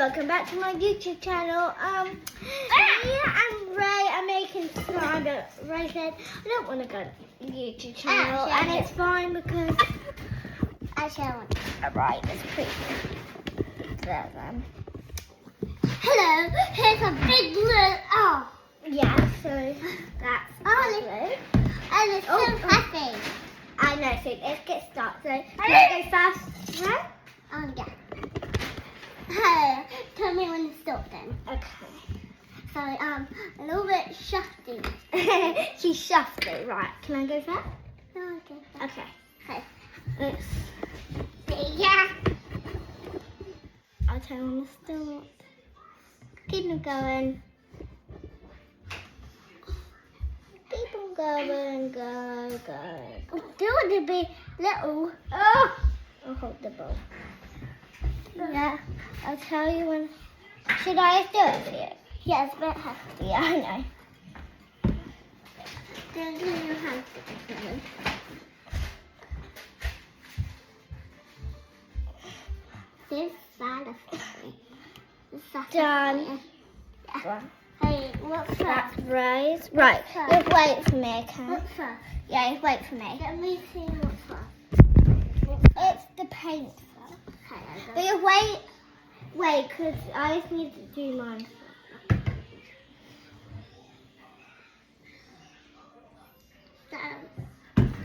welcome back to my YouTube channel. Me and Ray are making slime, but Ray said I don't want to go to the YouTube channel, and it's fine because Actually, I want. Alright, it's pretty. There then. Hello, here's a big blue. Oh, Yeah, so that's blue. And it's so happy. I know, so let's get started. So can I go fast, Ray? Oh, yeah. Hey, tell me when to stop then. Okay. So, a little bit shufty. She's shufty, right. Can I go first? Oh, okay. Okay. Okay. Let's, Yeah. I'll tell you when to start. Keep them going. Keep them going, go. Do want to be little. Oh! I'll hold the ball. Yeah, I'll tell you when. Should I do it for you? Yeah, it's a bit hefty. Yeah, I know. Don't do your hands together. This side of me. This side Done. of me. Right. Hey, what's That's that? right. Right. What's Just wait for me, okay? What's that? Yeah, just wait for me. Let me see what's that. It's the paint. Okay, I But just wait, because I just need to do mine.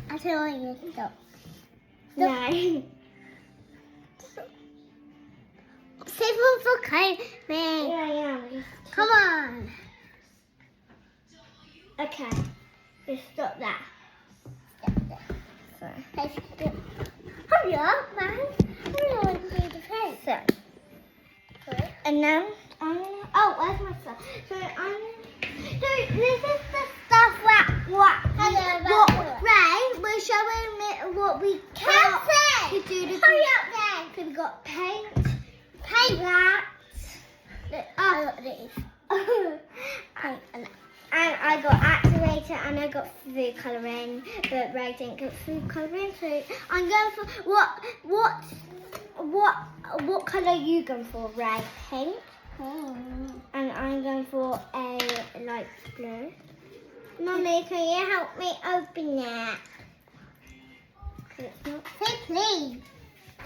I tell you to stop. No. Save one for Kylie. Yeah. Come on. Okay. Just stop that. So. Let's do. Hurry up, man. Hurry up and do the paint. So. And now where's my stuff? So this is the stuff Ray was showing me what we can to do the Hurry up then. So we got paint Paint. that, This. and I got activator and I got food colouring, but Ray didn't get food colouring, so I'm going for what colour are you going for, Ray? Pink. And I'm going for a light blue. Mummy, can you help me open it? It's not. Say please.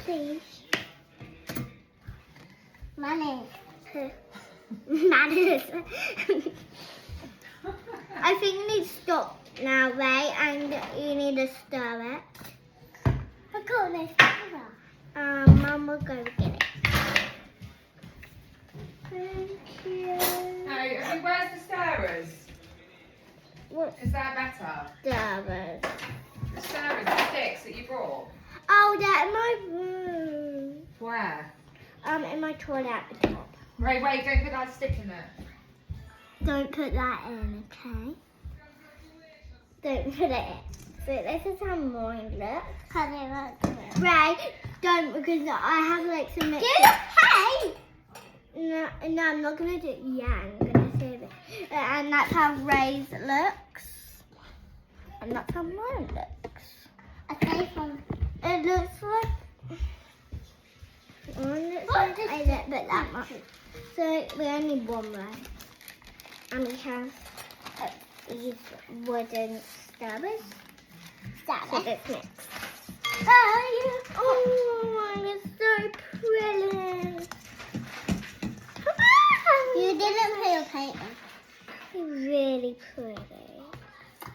Please. Money. Manners. I think you need to stop now, Ray, and you need to stir it. I got this. Mum will go get it. Thank you. Hey, where's the stirrers? What's Is that better? stirrers? The stirrers, the sticks that you brought? Oh, they're in my room. Where? In my toilet at the top. Ray, wait, don't put that stick in there. Don't put that in, okay? Don't put it in. So this is how mine looks. Ray, don't, because I have like some mixed. Hey! No, I'm not gonna do it. Yeah, I'm gonna save it. And that's how Ray's looks. And that's how mine looks. Okay, from. It looks like. Mine looks like I didn't put that much. So we only need one Ray. And we have these wooden stirrers. So it's mixed. Oh, mine is so pretty. You didn't put your paint in. Really pretty.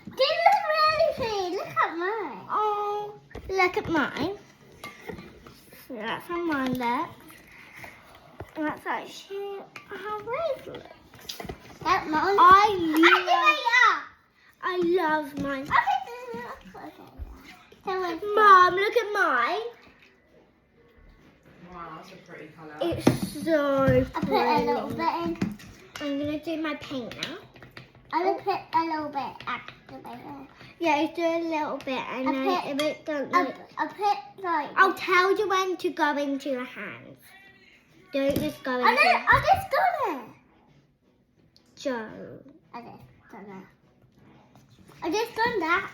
This is really pretty. Look at mine. Oh, look at mine. So that's how mine looks. And that's actually how Ray's looks. That mine. I love mine. Okay. Mom, look at mine. Wow, that's a pretty colour. It's so I pretty. put a little bit in. I'm going to do my paint now. I will put a little bit activator. Yeah, you do a little bit and then if it don't look... I put like. I'll tell you when to go into your hands. Don't just go into... I just got it. Joe. I just done that. I just done that.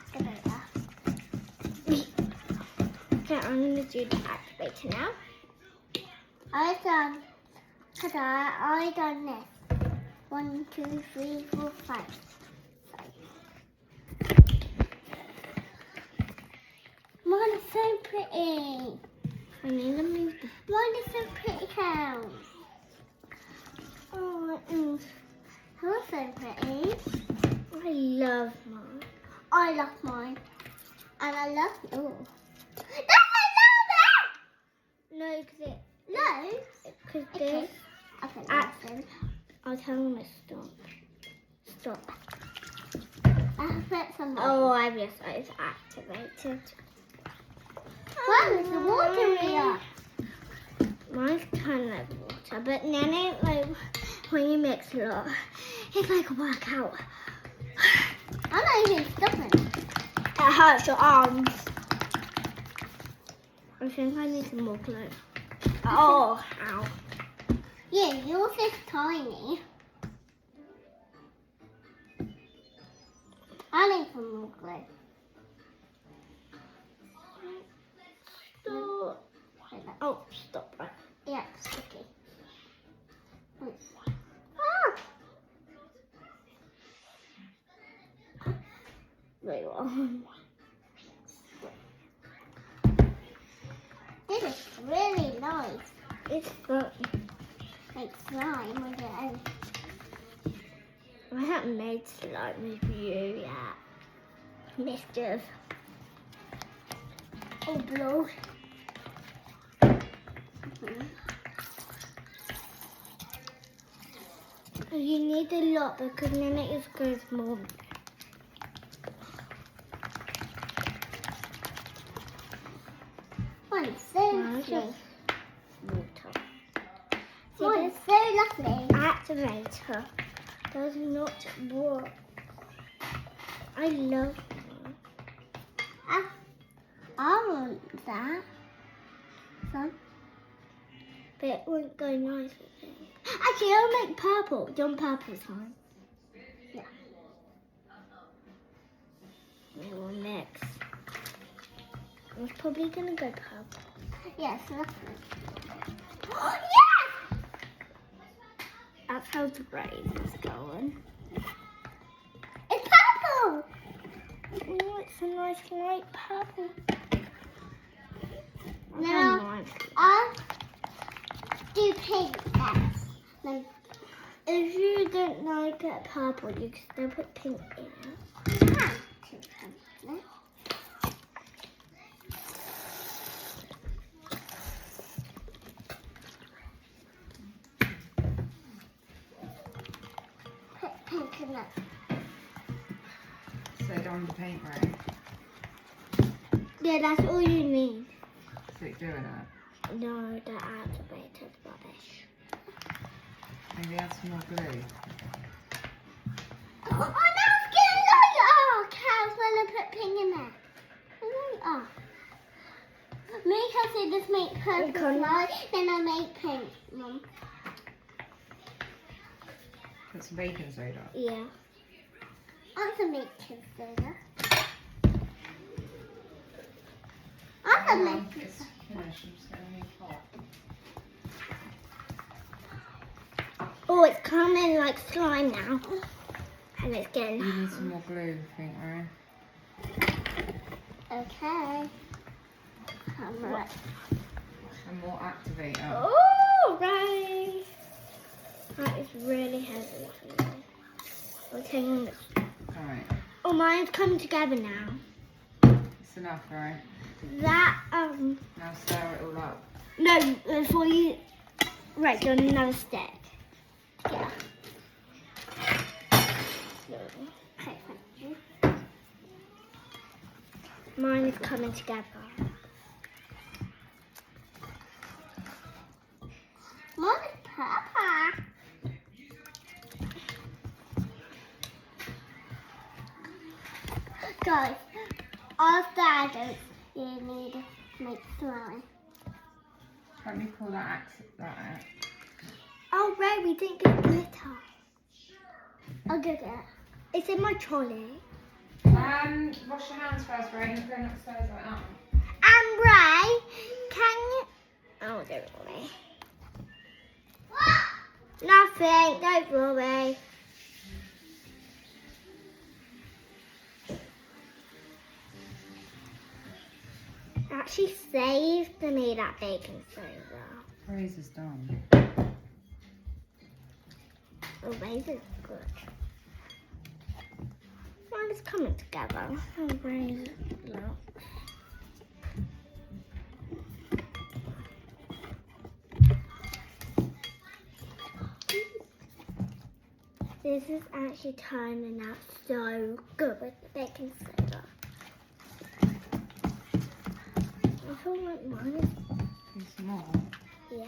Okay, I'm going to do the activator now. I just Ta-da, I done this. 1, 2, 3, 4, 5. Mine is so pretty. I need to move. Mine is so pretty, cow. Oh, and You're so pretty. I love mine. I love mine. And I love yours. No, because No. because Okay. this. Okay, Ah. listen. I'll tell them to stop. Stop. I have put some. Oh, I realized it's activated. Wow, there's the water here. Mine's kind of like water, but then it like when you mix a lot, it's like a workout. I'm not even stopping. It hurts your arms. I think I need some more glue. Oh, ow. Yeah, yours is tiny. I need some more glue. Stop. Like that. Oh, stop right. Yeah, it's sticky. Ah! Very well. This is really nice. It's fun. Like slime with it. And I haven't made slime with you yet. Mischief. oh, blue. You need a lot because then it just goes more. Mine's so Mine's lovely. just water. See, Mine's this so lovely. activator does not work. I love mine. I want that. Son. But it won't go nice with it. Actually, I'll make purple. Do you want purple time? Yeah. We will mix. It's probably gonna go purple. Yes, lovely. Yes! That's how the rain is going. It's purple! Oh, it's a nice light purple. I Now- don't mind. I'll do pink next. Then If you don't like it purple, you can still put pink in it. can do pink next. Put pink in it. So on the paint right. Yeah, that's all you need. So you're doing it. No, the activated rubbish. Maybe add some more glue. Oh, now it's getting lighter! Oh, cows, when I put pink in there. Lighter. Make us say just make purple Can- light, then I make pink, Mum. Put some baking soda. Yeah. I can make pink soda. I can make It's finished. I'm just going to make hot. Oh, it's coming like slime now. And it's You getting. need some more glue, I think, right? Okay. I'm right. And more activator. Oh, right. That is really heavy for me. Okay, Alright. oh, mine's coming together now. It's enough, right? That, Now stir it all up. no, before you, right, do another stick. Yeah. No. Okay, thank you. Mine is coming together. Mom is Papa. Guys, after adults, you need to make slime. Let me pull that out. Oh, right, we didn't get glitter. I'll go get it. It's in my trolley. Wash your hands first, Ray, and going upstairs like that. And Ray, can you? Oh, there we go. What? Nothing, don't worry. Actually saved me that baking soda. Razor's done. Oh, Razor's good. Well, it's coming together. Oh, Razor, look. This is actually turning out so good with the baking soda. I feel like mine is, Too small. yeah.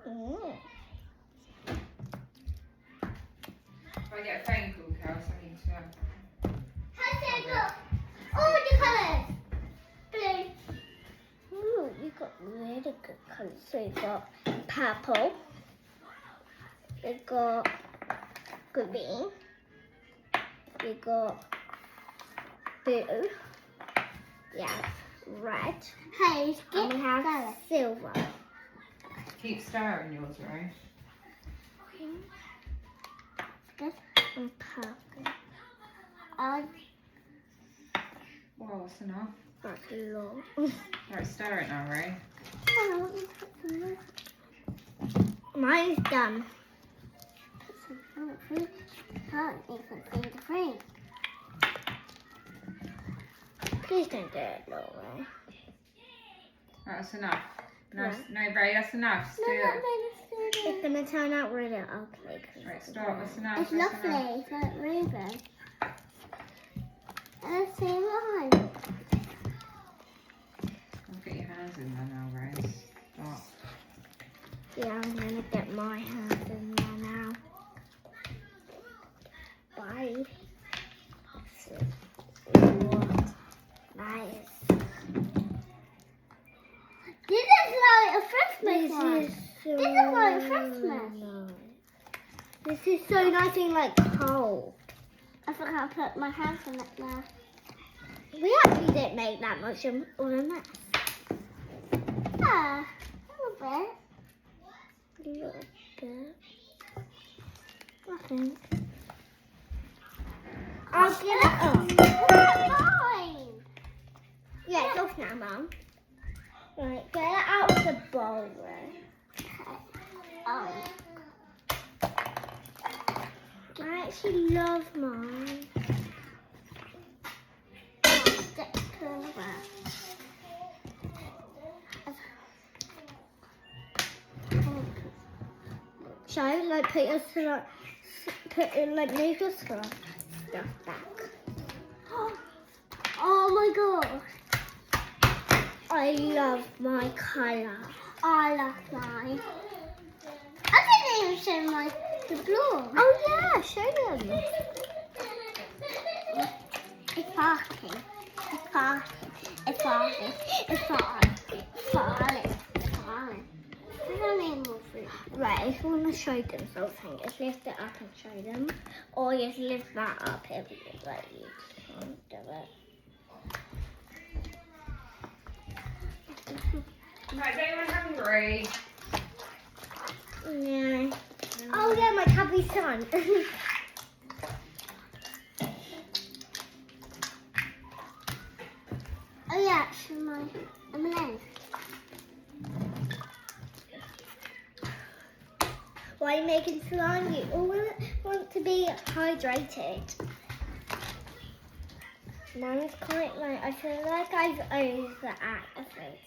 Mm. If I get a phone call, Kels, I need to. All the colours. Blue. Ooh, you got really good colours. So you got purple, you got green, you got blue, yeah, red, Hey, and skip we have colour. silver. Keep stirring yours, right? Skip. And purple. Well, that's enough. That's a lot. Right, stir it now, Ray. Mine's done. Can't even see the frame. Please don't do it, Laura. Right, that's enough. No, Yeah. no, Ray, that's enough. Still. It's gonna turn out really ugly. 'cause Right, it's stop. That's enough. It's that's lovely. enough. It's like Reuben. And let's see mine. I'll get your hands in there now, Ray. Stop. Yeah, I'm gonna get my hands in there now. 5, 6, 4. Nice. This is like a Christmas one. so This is like Christmas. nice. This is so nice and like cold. I forgot to put my hands in it now. We actually didn't make that much of a mess. Yeah, a little bit. A little bit. I think. I'll get it off. Mine. Yeah, it's off now, Mum. Right, get it out of the bowl, right? Oh. I actually love mine. Stick to the So, like, put your stuff back. Oh my god. I love my colour. I love mine. I didn't even show my the blue. Oh yeah, show them. It's farting. It's farting. It's farting. It's farting. It's farting. It's farting. I don't need more food. Right, if you want to show them something, just lift it up and show them. Or just lift that up if you like you can't do it. Right, is anyone hungry? Yeah. Oh yeah, my Capri Sun. Oh yeah, it's my M&M's. Why are you making slime? You all want to be hydrated. Mine's quite like, I feel like I've overactivated.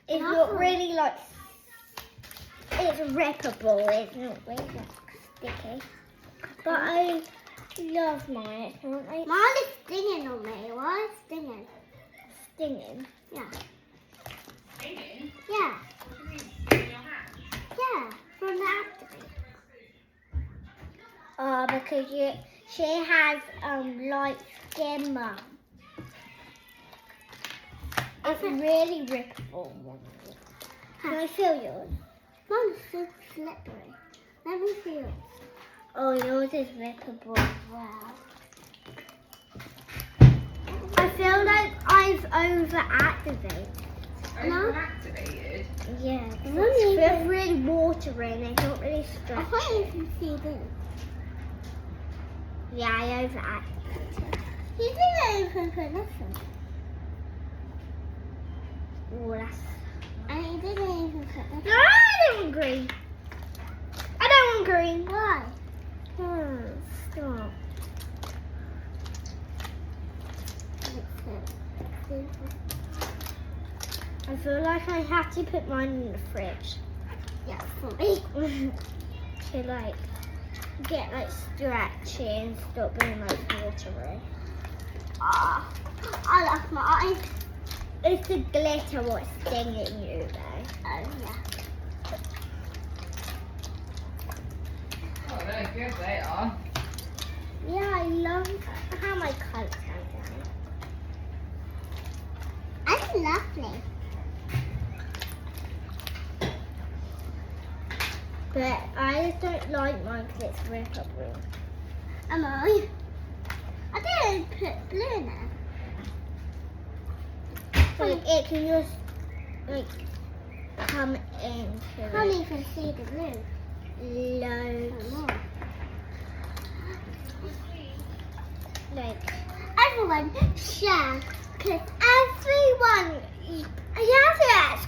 It's not really like, it's rippable, it's not really like sticky. But I love mine, it's not like Mine is stinging on me. Why is it stinging? stinging. Yeah. Stinging? Yeah. In your hand? Yeah. From the activate. Oh, because she has light skin, Mum. It's really rippable. Can I feel yours? Mine's so slippery. Let me feel. Oh, yours is rippable. Wow. I feel like I've overactivated. Overactivated. Yeah, Really? it's really watery and it's not really I stretchy. can't even see this. Yeah, I overactivated. You didn't even put this one. Oh, that's... And you didn't even put this No, I don't want green. I don't want green. Why? Stop. I feel like I have to put mine in the fridge Yeah, for me. to like get like stretchy and stop being like watery. Ah, I lost my eye. It's the glitter what's stinging you though. Oh, yeah. Oh, they're good, they are. Yeah, I love how my colours come down. That's lovely. But I just don't like mine because it's rippable. Am I? I didn't put blue in there. So it can just like come into Can't it. even see the blue. Loads. Oh, no. Like, Everyone share, because everyone, you have to